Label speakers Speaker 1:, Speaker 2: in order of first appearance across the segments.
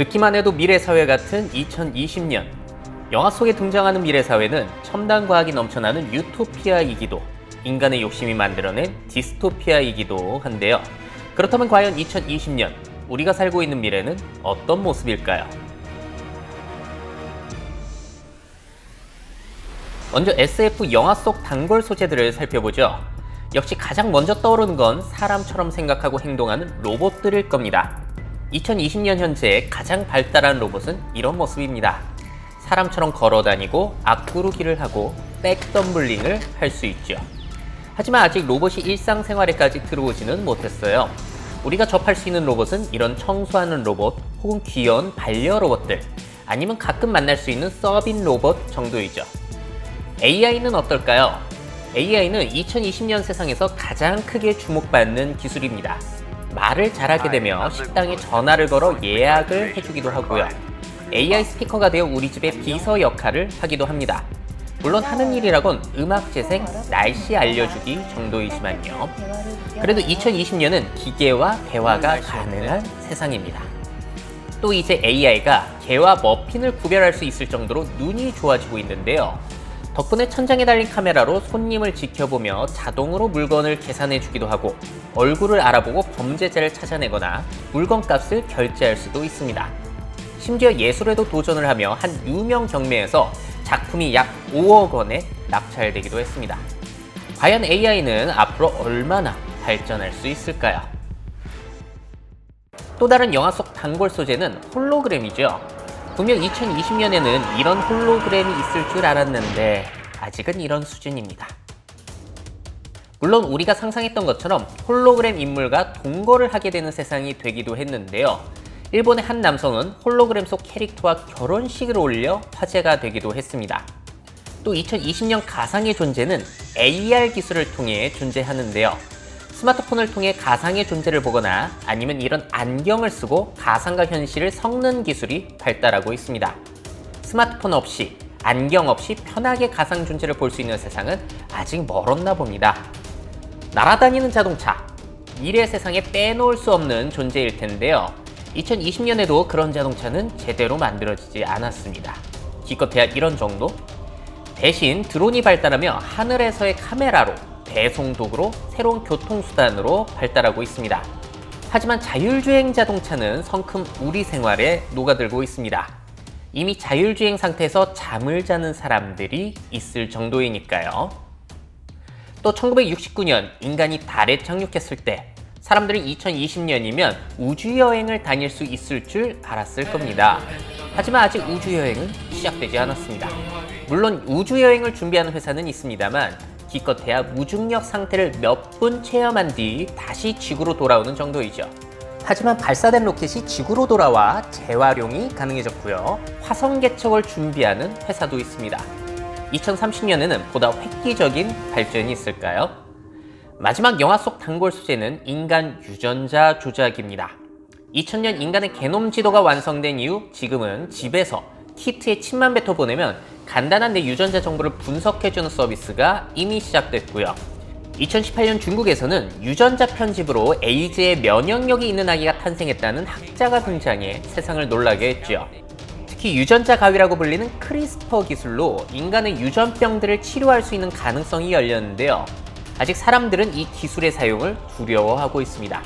Speaker 1: 듣기만 해도 미래사회 같은 2020년. 영화 속에 등장하는 미래사회는 첨단 과학이 넘쳐나는 유토피아이기도, 인간의 욕심이 만들어낸 디스토피아이기도 한데요. 그렇다면 과연 2020년 우리가 살고 있는 미래는 어떤 모습일까요? 먼저 SF 영화 속 단골 소재들을 살펴보죠. 역시 가장 먼저 떠오르는 건 사람처럼 생각하고 행동하는 로봇들일 겁니다. 2020년 현재 가장 발달한 로봇은 이런 모습입니다. 사람처럼 걸어다니고 앞구르기를 하고 백덤블링을 할 수 있죠. 하지만 아직 로봇이 일상생활에까지 들어오지는 못했어요. 우리가 접할 수 있는 로봇은 이런 청소하는 로봇 혹은 귀여운 반려 로봇들, 아니면 가끔 만날 수 있는 서빙 로봇 정도이죠. AI는 어떨까요? AI는 2020년 세상에서 가장 크게 주목받는 기술입니다. 말을 잘하게 되면 식당에 전화를 걸어 예약을 해주기도 하고요. AI 스피커가 되어 우리 집의 비서 역할을 하기도 합니다. 물론 하는 일이라곤 음악 재생, 날씨 알려주기 정도이지만요. 그래도 2020년은 기계와 대화가 가능한 세상입니다. 또 이제 AI가 개와 머핀을 구별할 수 있을 정도로 눈이 좋아지고 있는데요. 덕분에 천장에 달린 카메라로 손님을 지켜보며 자동으로 물건을 계산해주기도 하고, 얼굴을 알아보고 범죄자를 찾아내거나 물건값을 결제할 수도 있습니다. 심지어 예술에도 도전을 하며 한 유명 경매에서 작품이 약 5억 원에 낙찰되기도 했습니다. 과연 AI는 앞으로 얼마나 발전할 수 있을까요? 또 다른 영화 속 단골 소재는 홀로그램이죠. 분명 2020년에는 이런 홀로그램이 있을 줄 알았는데 아직은 이런 수준입니다. 물론 우리가 상상했던 것처럼 홀로그램 인물과 동거를 하게 되는 세상이 되기도 했는데요. 일본의 한 남성은 홀로그램 속 캐릭터와 결혼식을 올려 화제가 되기도 했습니다. 또 2020년 가상의 존재는 AR 기술을 통해 존재하는데요. 스마트폰을 통해 가상의 존재를 보거나 아니면 이런 안경을 쓰고 가상과 현실을 섞는 기술이 발달하고 있습니다. 스마트폰 없이, 안경 없이 편하게 가상 존재를 볼 수 있는 세상은 아직 멀었나 봅니다. 날아다니는 자동차, 미래 세상에 빼놓을 수 없는 존재일 텐데요. 2020년에도 그런 자동차는 제대로 만들어지지 않았습니다. 기껏해야 이런 정도? 대신 드론이 발달하며 하늘에서의 카메라로, 배송 도구로, 새로운 교통수단으로 발달하고 있습니다. 하지만 자율주행 자동차는 성큼 우리 생활에 녹아들고 있습니다. 이미 자율주행 상태에서 잠을 자는 사람들이 있을 정도이니까요. 또 1969년 인간이 달에 착륙했을 때 사람들은 2020년이면 우주여행을 다닐 수 있을 줄 알았을 겁니다. 하지만 아직 우주여행은 시작되지 않았습니다. 물론 우주여행을 준비하는 회사는 있습니다만 기껏해야 무중력 상태를 몇 분 체험한 뒤 다시 지구로 돌아오는 정도이죠. 하지만 발사된 로켓이 지구로 돌아와 재활용이 가능해졌고요. 화성 개척을 준비하는 회사도 있습니다. 2030년에는 보다 획기적인 발전이 있을까요? 마지막 영화 속 단골 소재는 인간 유전자 조작입니다. 2000년 인간의 게놈 지도가 완성된 이후 지금은 집에서 키트에 칩만 뱉어 보내면 간단한 내 유전자 정보를 분석해주는 서비스가 이미 시작됐고요. 2018년 중국에서는 유전자 편집으로 에이즈에 면역력이 있는 아기가 탄생했다는 학자가 등장해 세상을 놀라게 했죠. 특히 유전자 가위라고 불리는 크리스퍼 기술로 인간의 유전병들을 치료할 수 있는 가능성이 열렸는데요. 아직 사람들은 이 기술의 사용을 두려워하고 있습니다.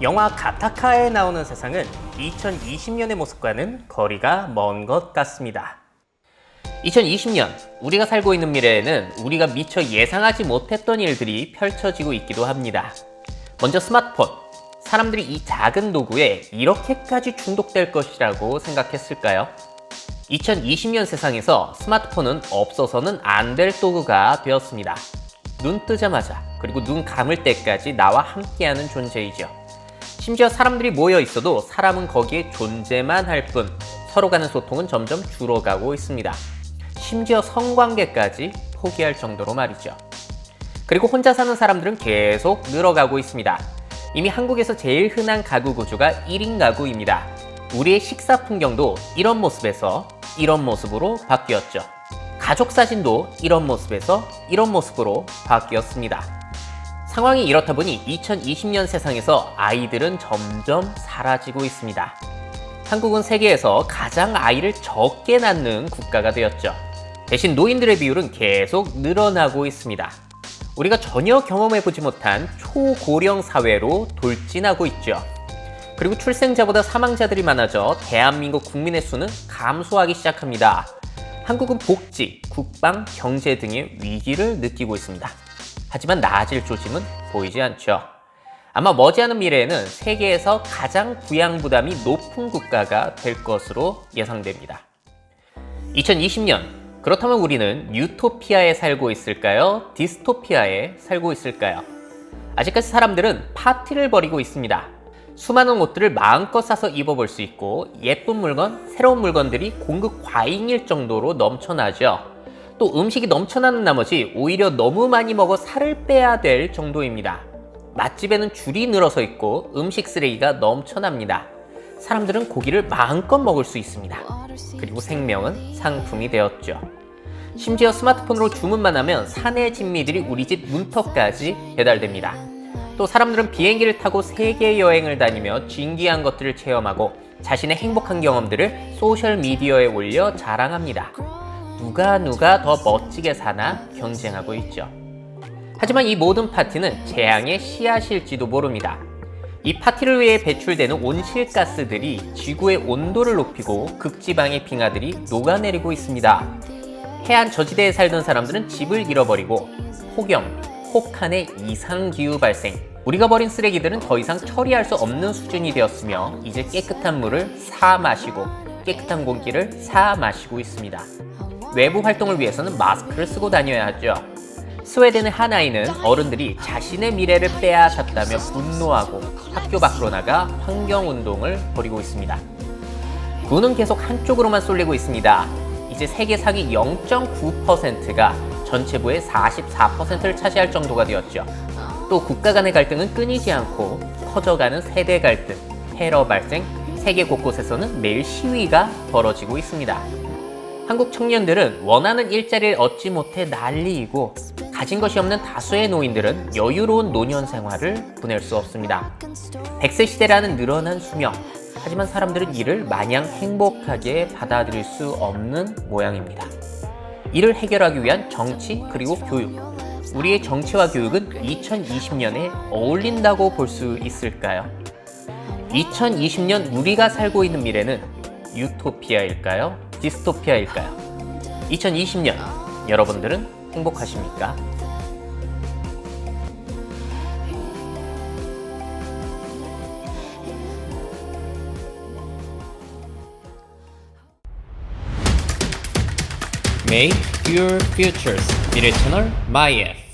Speaker 1: 영화 가타카에 나오는 세상은 2020년의 모습과는 거리가 먼 것 같습니다. 2020년 우리가 살고 있는 미래에는 우리가 미처 예상하지 못했던 일들이 펼쳐지고 있기도 합니다. 먼저 스마트폰. 사람들이 이 작은 도구에 이렇게까지 중독될 것이라고 생각했을까요? 2020년 세상에서 스마트폰은 없어서는 안 될 도구가 되었습니다. 눈 뜨자마자 그리고 눈 감을 때까지 나와 함께하는 존재이죠. 심지어 사람들이 모여 있어도 사람은 거기에 존재만 할 뿐, 서로 간의 소통은 점점 줄어가고 있습니다. 심지어 성관계까지 포기할 정도로 말이죠. 그리고 혼자 사는 사람들은 계속 늘어가고 있습니다. 이미 한국에서 제일 흔한 가구 구조가 1인 가구입니다. 우리의 식사 풍경도 이런 모습에서 이런 모습으로 바뀌었죠. 가족 사진도 이런 모습에서 이런 모습으로 바뀌었습니다. 상황이 이렇다 보니 2020년 세상에서 아이들은 점점 사라지고 있습니다. 한국은 세계에서 가장 아이를 적게 낳는 국가가 되었죠. 대신 노인들의 비율은 계속 늘어나고 있습니다. 우리가 전혀 경험해보지 못한 초고령 사회로 돌진하고 있죠. 그리고 출생자보다 사망자들이 많아져 대한민국 국민의 수는 감소하기 시작합니다. 한국은 복지, 국방, 경제 등의 위기를 느끼고 있습니다. 하지만 나아질 조짐은 보이지 않죠. 아마 머지않은 미래에는 세계에서 가장 부양 부담이 높은 국가가 될 것으로 예상됩니다. 2020년, 그렇다면 우리는 유토피아에 살고 있을까요? 디스토피아에 살고 있을까요? 아직까지 사람들은 파티를 벌이고 있습니다. 수많은 옷들을 마음껏 사서 입어볼 수 있고 예쁜 물건, 새로운 물건들이 공급 과잉일 정도로 넘쳐나죠. 또 음식이 넘쳐나는 나머지 오히려 너무 많이 먹어 살을 빼야 될 정도입니다. 맛집에는 줄이 늘어서 있고 음식 쓰레기가 넘쳐납니다. 사람들은 고기를 마음껏 먹을 수 있습니다. 그리고 생명은 상품이 되었죠. 심지어 스마트폰으로 주문만 하면 사내 진미들이 우리 집 문턱까지 배달됩니다. 또 사람들은 비행기를 타고 세계 여행을 다니며 진귀한 것들을 체험하고 자신의 행복한 경험들을 소셜미디어에 올려 자랑합니다. 누가 더 멋지게 사나 경쟁하고 있죠. 하지만 이 모든 파티는 재앙의 씨앗일지도 모릅니다. 이 파티를 위해 배출되는 온실가스들이 지구의 온도를 높이고 극지방의 빙하들이 녹아내리고 있습니다. 해안 저지대에 살던 사람들은 집을 잃어버리고 폭염, 혹한의 이상기후 발생, 우리가 버린 쓰레기들은 더 이상 처리할 수 없는 수준이 되었으며 이제 깨끗한 물을 사 마시고 깨끗한 공기를 사 마시고 있습니다. 외부 활동을 위해서는 마스크를 쓰고 다녀야 하죠. 스웨덴의 한 아이는 어른들이 자신의 미래를 빼앗았다며 분노하고 학교 밖으로 나가 환경운동을 벌이고 있습니다. 눈은 계속 한쪽으로만 쏠리고 있습니다. 이제 세계 상위 0.9%가 전체부의 44%를 차지할 정도가 되었죠. 또 국가 간의 갈등은 끊이지 않고 커져가는 세대 갈등, 테러 발생, 세계 곳곳에서는 매일 시위가 벌어지고 있습니다. 한국 청년들은 원하는 일자리를 얻지 못해 난리이고 가진 것이 없는 다수의 노인들은 여유로운 노년 생활을 보낼 수 없습니다. 100세 시대라는 늘어난 수명, 하지만 사람들은 이를 마냥 행복하게 받아들일 수 없는 모양입니다. 이를 해결하기 위한 정치 그리고 교육, 우리의 정치와 교육은 2020년에 어울린다고 볼 수 있을까요? 2020년 우리가 살고 있는 미래는 유토피아일까요? 디스토피아일까요? 2020년 여러분들은 행복하십니까? Make your futures. 미래 채널 MyF